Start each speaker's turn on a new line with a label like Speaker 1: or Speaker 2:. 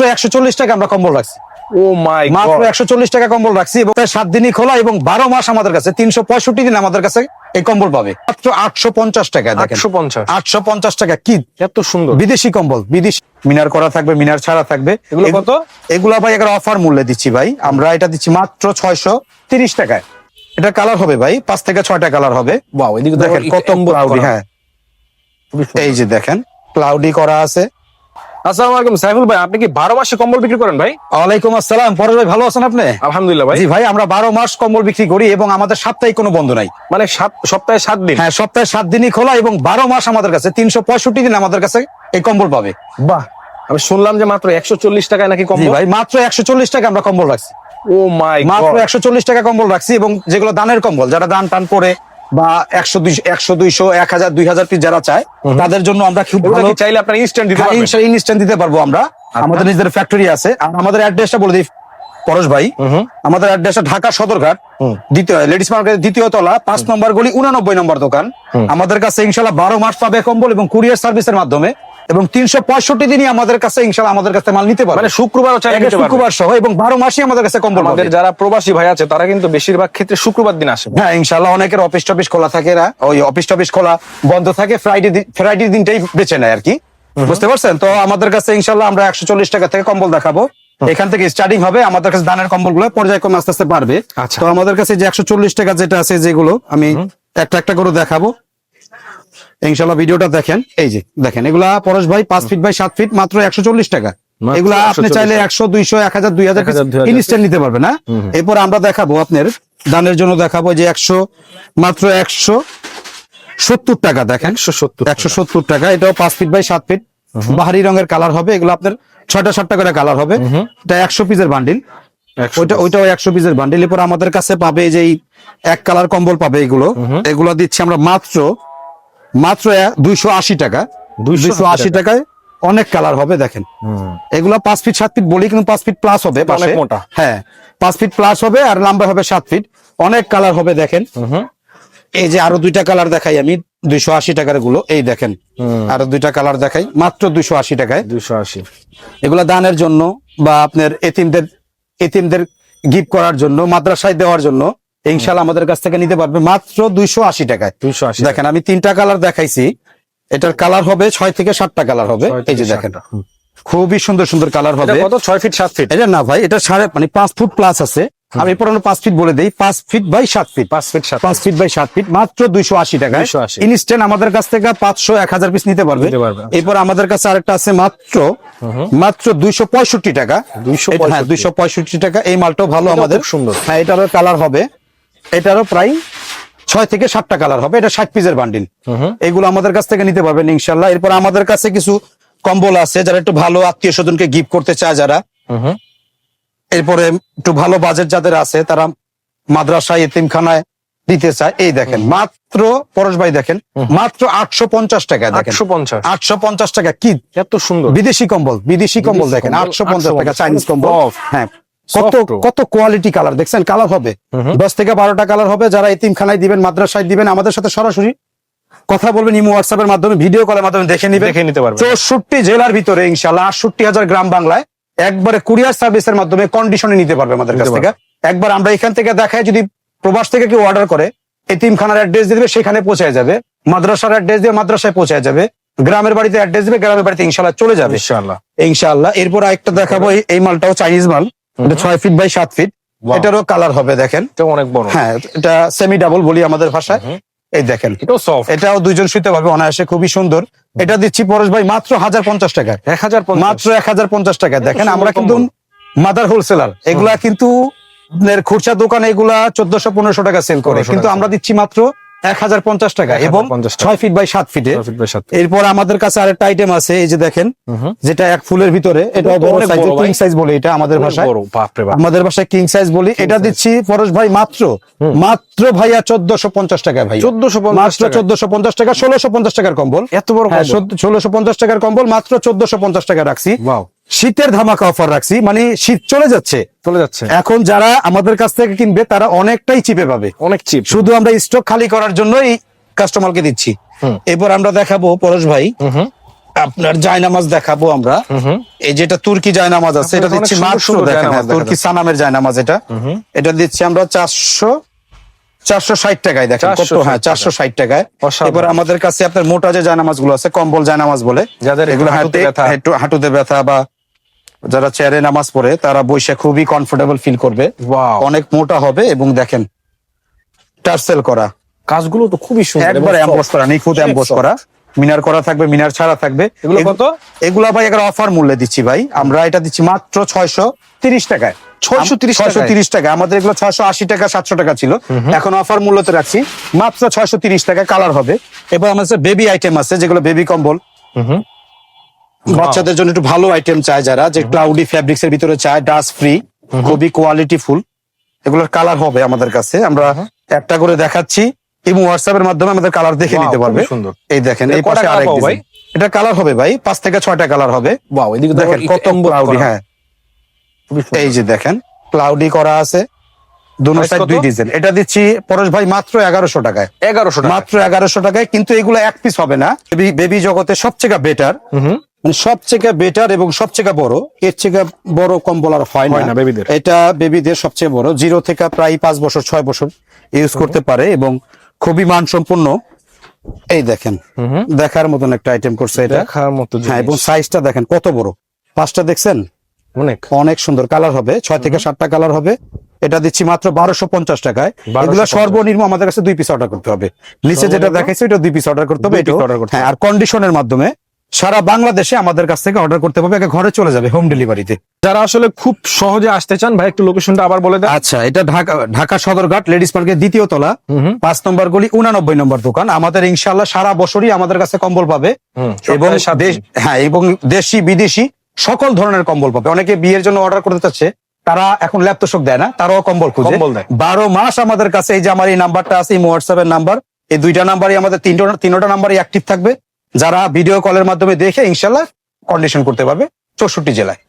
Speaker 1: মাত্র 140 টাকা আমরা কম্বল রাখছি।
Speaker 2: ও মাই গড,
Speaker 1: মাত্র 140 টাকা কম্বল রাখছি এবং 7 দিনই খোলা এবং 12 মাস আমাদের কাছে 365 দিন আমাদের কাছে এই কম্বল পাবে মাত্র 850 টাকা। দেখেন 850 টাকা, কি
Speaker 2: এত সুন্দর
Speaker 1: বিদেশি কম্বল, বিদেশি মিনার করা থাকবে, মিনার ছাড়া থাকবে।
Speaker 2: এগুলো কত?
Speaker 1: এগুলা ভাই একটা অফার মূল্যে দিচ্ছি ভাই, আমরা এটা দিচ্ছি মাত্র 630 টাকায়। এটা কালার হবে ভাই 5 থেকে 6টা কালার হবে।
Speaker 2: ওয়াও, এদিকে
Speaker 1: দেখেন কত ক্লাউডি, হ্যাঁ এই যে দেখেন ক্লাউডি করা আছে।
Speaker 2: আসসালামু আলাইকুম সাইফুল ভাই, আপনি কি 12 মাসে কম্বল বিক্রি করেন ভাই?
Speaker 1: ওয়ালাইকুম আসসালাম পরশ ভাই, ভালো আছেন আপনি?
Speaker 2: আলহামদুলিল্লাহ ভাই।
Speaker 1: জি ভাই, আমরা 12 মাস কম্বল বিক্রি করি এবং আমাদের সাপ্তাহিক কোনো বন্ধ নাই।
Speaker 2: মানে সপ্তাহে 7 দিন?
Speaker 1: হ্যাঁ, সপ্তাহে 7 দিনই খোলা এবং 12 মাস আমাদের কাছে 365 দিন আমাদের কাছে এই কম্বল পাবে।
Speaker 2: বাহ, আমি শুনলাম যে মাত্র 140 টাকায় নাকি
Speaker 1: জি
Speaker 2: কম্বল?
Speaker 1: ভাই, মাত্র 140 টাকা আমরা কম্বল রাখছি।
Speaker 2: ও মাই গড,
Speaker 1: মাত্র 140 টাকা কম্বল রাখছি এবং যেগুলো দানের কম্বল, যারা দান টান করে বা 100 200 1000 2000 পিস যারা চায় তাদের জন্য আমরা খুব
Speaker 2: এগুলো
Speaker 1: ভালো
Speaker 2: কি চাইলে আপনারা ইনস্ট্যান্ট দিতে পারবেন?
Speaker 1: ইনস্ট্যান্ট দিতে পারবো আমরা। আমাদের নিজের ফ্যাক্টরি আছে। আর আমাদের অ্যাড্রেসটা বলে দিই পরশ ভাই, আমাদের অ্যাড্রেসটা ঢাকা সদরঘাট, দ্বিতীয় লেডিস মার্কেটের 2য় তলা, 5 নম্বর গলি, 89 নম্বর দোকান। আমাদের কাছে ইনশাআল্লাহ 12 মাস পাবে কম্বল এবং কুরিয়ার সার্ভিসের মাধ্যমে এবং 365 দিনই আমাদের কাছে ইনশাআল্লাহ আমাদের কাছে মাল নিতে পারবে।
Speaker 2: মানে শুক্রবারও চাইলে নিতে পারবেন?
Speaker 1: শুক্রবার সহ এবং 12 মাসই আমাদের কাছে কম্বল
Speaker 2: আমাদের
Speaker 1: পাবে।
Speaker 2: যারা প্রবাসী ভাই আছে তারা কিন্তু বেশিরভাগ ক্ষেত্রে শুক্রবার দিন আসে।
Speaker 1: হ্যাঁ ইনশাআল্লাহ, অনেকের অফিস টফিস খোলা থাকে না, ওই অফিস টফিস খোলা বন্ধ থাকে, ফ্রাইডে দিনটাই বেছে নেয় আর কি, বুঝতে পারছেন? তো আমাদের কাছে ইনশাআল্লাহ আমরা 140 টাকা থেকে কম্বল দেখাবো। এখান থেকে স্টার্টিং হবে। আমাদের কাছে দানের কম্বল গুলো পর্যায়ক্রমে আস্তে আস্তে বাড়বে। তো আমাদের কাছে যে 140 টাকা যেটা আছে, যেগুলো আমি একটা একটা করে দেখাবো ইনশাআল্লাহ, ভিডিওটা দেখেন। এই যে দেখেন, এগুলা পরশ ভাই 5 ফিট বাই 7 ফিট, মাত্র 140 টাকা। এগুলা আপনি চাইলে 100 200 1000 2000 ইনস্ট্যান্ট নিতে পারবেন না। এরপর আমরা দেখাবো আপনার দানের জন্য দেখাবো যে 100 মাত্র 170 টাকা। দেখেন 170 টাকা, এটাও 5 ফিট বাই 7 ফিট, বাহারি রঙের কালার হবে। এগুলো আপনার 6টা 7টা করে কালার হবে। এটা 100 পিসের বান্ডিল, ওইটাও 100 পিসের বান্ডিল। এরপর আমাদের কাছে পাবে যে এক কালার কম্বল পাবে, এগুলো দিচ্ছি আমরা মাত্র 280 টাকা। 280 টাকায় অনেক কালার হবে। দেখেন এগুলা 5 ফিট 7 ফিট বলি, কিন্তু 5 ফিট প্লাস হবে,
Speaker 2: অনেক মোটা।
Speaker 1: হ্যাঁ 5 ফিট প্লাস হবে আর লম্বা হবে 7 ফিট, অনেক কালার হবে। দেখেন এই যে আরো 2টা কালার দেখাই আমি, 280 টাকার গুলো। এই দেখেন আরো 2টা কালার দেখাই মাত্র 280 টাকায়।
Speaker 2: 280
Speaker 1: এগুলা দানের জন্য বা আপনার এতিমদের গিফট করার জন্য, মাদ্রাসায় দেওয়ার জন্য ইনশাআল্লাহ আমাদের কাছ থেকে নিতে পারবে মাত্র 280 টাকায়।
Speaker 2: 280
Speaker 1: দেখেন আমি 3টা কালার দেখাইছি, এটার কালার হবে 6 থেকে 7টা কালার হবে। এই যে দেখেন খুবই সুন্দর সুন্দর কালার হবে।
Speaker 2: কত? 6 ফিট 7 ফিট?
Speaker 1: এটা না ভাই, এটা 5 ফুট প্লাস আছে। আমি পরে 5 ফিট বলে দেই, 5 feet by 7 feet, 5 feet by 7 feet, মাত্র 280 টাকা। ইনস্ট্যান্ট আমাদের কাছ থেকে 500 1000 পিস নিতে পারবে। এরপর আমাদের কাছে আরেকটা আছে মাত্র 265 টাকা। 265 টাকা। এই মালটাও ভালো, আমাদের
Speaker 2: সুন্দর।
Speaker 1: হ্যাঁ, এটারও কালার হবে, এটারও প্রায় 6 থেকে 7টা কালার হবে। এটা 60 পিসের বান্ডিল। এগুলো আমাদের কাছ থেকে নিতে পারবেন ইনশাআল্লাহ। এরপর আমাদের কাছে কিছু কম্বল আছে, যারা একটু ভালো আত্মীয় স্বজনকে গিফট করতে চায়, যারা এরপরে একটু ভালো বাজেট যাদের আছে, তারা মাদ্রাসায় এতিমখানায় দিতে চায়। এই দেখেন মাত্র পরশ ভাই দেখেন মাত্র 850 টাকা। দেখেন 850 টাকা, কি
Speaker 2: এত সুন্দর
Speaker 1: বিদেশি কম্বল দেখেন 850 টাকা, চাইনিজ কম্বল। হ্যাঁ, কত কোয়ালিটি কালার দেখছেন, কালার হবে 10 থেকে 12টা কালার হবে। যারা এতিমখানায় দিবেন, মাদ্রাসায় দিবেন, আমাদের সাথে সরাসরি কথা বলবেন, ইমো হোয়াটসঅ্যাপের মাধ্যমে, ভিডিও কলের মাধ্যমে দেখে নিতে পারবেন। 64 জেলার ভিতরে ইনশাআল্লাহ 68,000 গ্রাম বাংলায় একবারে কুরিয়ার সার্ভিসের মাধ্যমে কন্ডিশনে নিতে পারবে আমাদের কাছ থেকে। একবার আমরা এখান থেকে দেখাই, যদি প্রবাস থেকে কেউ অর্ডার করে, এতিমখানার অ্যাড্রেস দিবে, সেখানে পৌঁছায় যাবে। মাদ্রাসার অ্যাড্রেস দিয়ে মাদ্রাসায় পৌঁছায় যাবে। গ্রামের বাড়িতে অ্যাড্রেস দিবে, গ্রামের বাড়িতে ইনশাআল্লাহ চলে যাবে ইনশাআল্লাহ। এরপর আরেকটা দেখাবো, এই মালটাও চাইনিজ মাল, এটা 6 ফিট বাই 7 ফিট, এটারও কালার হবে। দেখেন
Speaker 2: অনেক বড়, হ্যাঁ
Speaker 1: এটা সেমি ডাবল বলি আমাদের ভাষায়। এই দেখেন এটাও 2জন শুতে পারবে অনায়াসে, খুবই সুন্দর। এটা দিচ্ছি পরশ ভাই মাত্র 1050 টাকা। মাত্র 1050 টাকা। দেখেন আমরা কিন্তু মাদার হোলসেলার, এগুলা কিন্তু খুচরা দোকানে এগুলা 1400-1500 টাকা সেল করে, কিন্তু আমরা দিচ্ছি মাত্র 1050 টাকা এবং 6 ফিট বাই 7 ফিটে। এরপর আমাদের কাছে আরেকটা আইটেম আছে, এই যে দেখেন, যেটা এক ফুলের ভিতরে, এটা বড় সাইজ, কিং সাইজ বলে এটা আমাদের ভাষায়, কিং সাইজ বলি। এটা দিচ্ছি পরশ ভাই মাত্র ভাইয়া 1450 টাকা। ভাই 1450 টাকা, 1650 টাকার কম্বল, এত বড় 1650 টাকার কম্বল মাত্র 1450 টাকা রাখছি। শীতের ধামাকা অফার রাখছি, মানে শীত চলে যাচ্ছে। এখন যারা আমাদের কাছ থেকে কিনবে তারা অনেকটাই চিপে পাবে, অনেক চিপ। শুধু আমরা স্টক খালি করার জন্যই কাস্টমারকে দিচ্ছি। এরপর আমরা দেখাবো পরশ ভাই আপনার জায়নামাজ দেখাবো আমরা। এই যেটা তুর্কি জায়নামাজ আছে, এটা
Speaker 2: আপনার
Speaker 1: দিচ্ছি
Speaker 2: অনেক
Speaker 1: মাত্র
Speaker 2: সুন্দর
Speaker 1: দেখেন,
Speaker 2: জায়নামাজ দেখা
Speaker 1: তুর্কি সানামের জায়নামাজ এটা। এটা দিচ্ছি আমরা 460 টাকায়। দেখেন কত,
Speaker 2: 460
Speaker 1: হ্যাঁ 460 টাকায়।
Speaker 2: অসাধারণ।
Speaker 1: এবার আমাদের কাছে আপনার মোটা যে জায়নামাজ গুলো আছে, কম্বল জায়নামাজ বলে,
Speaker 2: যাদের একটু
Speaker 1: এগুলো
Speaker 2: হাঁটুতে ব্যথা।
Speaker 1: হাঁটুতে ব্যথা বা যারা চেয়ারে নামাজ পড়ে তারা বসে খুবই কমফোর্টেবল ফিল করবে।
Speaker 2: Wow.
Speaker 1: অনেক মোটা হবে এবং দেখেন টার্সেল করা,
Speaker 2: কাজগুলো তো খুবই সুন্দর এবং
Speaker 1: একবারে
Speaker 2: soft।
Speaker 1: এমবস করা, নিখুঁত
Speaker 2: অনেক
Speaker 1: এমবস
Speaker 2: soft।
Speaker 1: করা, মিনার করা থাকবে, মিনার ছাড়া থাকবে।
Speaker 2: এগুলো কত?
Speaker 1: এগুলা ভাই একটা অফার মূল্যে দিচ্ছি ভাই, আমরা এটা দিচ্ছি মাত্র 630 টাকায়।
Speaker 2: 630 টাকায়?
Speaker 1: 630 টাকা। আমাদের এগুলো 680 টাকা 700 টাকা ছিল, এখন অফার মূল্যতে রাখছি মাত্র 630 টাকা। কালার হবে। এবার আমাদের বেবি আইটেম আছে, যেগুলো বেবি কম্বল, বাচ্চাদের জন্য একটু ভালো আইটেম চায় যারা, যে ক্লাউডি ফ্যাব্রিক্স এর ভিতরে চায়, ডাস্ট ফ্রি, খুবই কোয়ালিটি ফুল। এগুলোর কালার হবে আমাদের কাছে, আমরা একটা করে দেখাচ্ছি এবং হোয়াটসঅ্যাপ এর মাধ্যমে আমাদের কালার দেখে
Speaker 2: Wow,
Speaker 1: নিতে
Speaker 2: খুবই
Speaker 1: পারবে।
Speaker 2: সুন্দর।
Speaker 1: এই দেখেন,
Speaker 2: এটা
Speaker 1: এই
Speaker 2: কয়টা
Speaker 1: পাশে
Speaker 2: colour
Speaker 1: আরেক
Speaker 2: পাবো ভাই?
Speaker 1: ডিজাইন। এটা কালার হবে ভাই 5 থেকে 6টা কালার হবে।
Speaker 2: Wow, এদিকে
Speaker 1: দেখেন কত ক্লাউডি, হ্যাঁ
Speaker 2: খুবই সুন্দর।
Speaker 1: এই যে দেখেন ক্লাউডি করা আছে, দুনো
Speaker 2: Price
Speaker 1: সাইড
Speaker 2: কত?
Speaker 1: 2 ডিজাইন। এটা দিচ্ছি পরশ ভাই মাত্র 1100 টাকায়।
Speaker 2: 1100 টাকা।
Speaker 1: মাত্র 1100 টাকায়, কিন্তু এগুলো এক পিস হবে না। বেবি জগতে সবচেয়ে বেটার, মানে সবচেয়ে বেটার এবং সবচেয়ে বড়, এর থেকে বড় কম্বল আর হয়
Speaker 2: হয় না
Speaker 1: না
Speaker 2: বেবিদের।
Speaker 1: এটা বেবিদের সবচেয়ে বড়, 0 থেকে প্রায় 5 বছর 6 বছর ইউজ করতে পারে এবং খুবই মানসম্পন্ন। এই দেখেন, দেখার মতন একটা আইটেম করছে এটা।
Speaker 2: দেখার মতো
Speaker 1: হ্যাঁ, এবং
Speaker 2: জিনিস।
Speaker 1: সাইজটা দেখেন কত বড়, 5টা দেখছেন,
Speaker 2: অনেক।
Speaker 1: অনেক সুন্দর কালার হবে, 6 থেকে 7টা কালার হবে। এটা দিচ্ছি মাত্র 1250 টাকায়।
Speaker 2: 1250
Speaker 1: এগুলো সর্বনিম্ন আমাদের কাছে 2 পিস অর্ডার করতে হবে। নিচে যেটা
Speaker 2: সর্বনিম্ন?
Speaker 1: দেখাইছে এটা 2 পিস অর্ডার করতে হবে।
Speaker 2: 2 piece
Speaker 1: এটাও-
Speaker 2: order করতে
Speaker 1: হ্যাঁ, আর কন্ডিশনের মাধ্যমে সারা বাংলাদেশে আমাদের কাছ থেকে অর্ডার করতে হবে, আগে ঘরে চলে যাবে হোম ডেলিভারিতে।
Speaker 2: যারা আসলে খুব সহজে আসতে চান ভাই, একটু লোকেশনটা আবার বলে দেন।
Speaker 1: আচ্ছা, এটা ঢাকা সদরঘাট লেডিস পার্কের 2য় তলা, 5 নম্বর গলি, 89 নম্বর দোকান। আমাদের ইনশাআল্লাহ সারা বছরই আমাদের কাছে কম্বল পাবে এবং
Speaker 2: সপ্তাহে 7 দিন।
Speaker 1: হ্যাঁ, এবং দেশি বিদেশি সকল ধরনের কম্বল পাবে। অনেকে বিয়ের জন্য অর্ডার করতে চাচ্ছে, তারা এখন ল্যাপ তোষক দেয় না, তারাও কম্বল খুঁজে।
Speaker 2: কম্বল দেয়।
Speaker 1: 12 মাস আমাদের কাছে, এই যে আমার এই নাম্বারটা আছে, এই হোয়াটসঅ্যাপ এর নাম্বার, এই 2টা নাম্বারই আমাদের, 3টা নাম্বারই অ্যাক্টিভ থাকবে। যারা ভিডিও কলের মাধ্যমে দেখে ইনশাআল্লাহ কন্ডিশন করতে পারবে 64 জেলায়।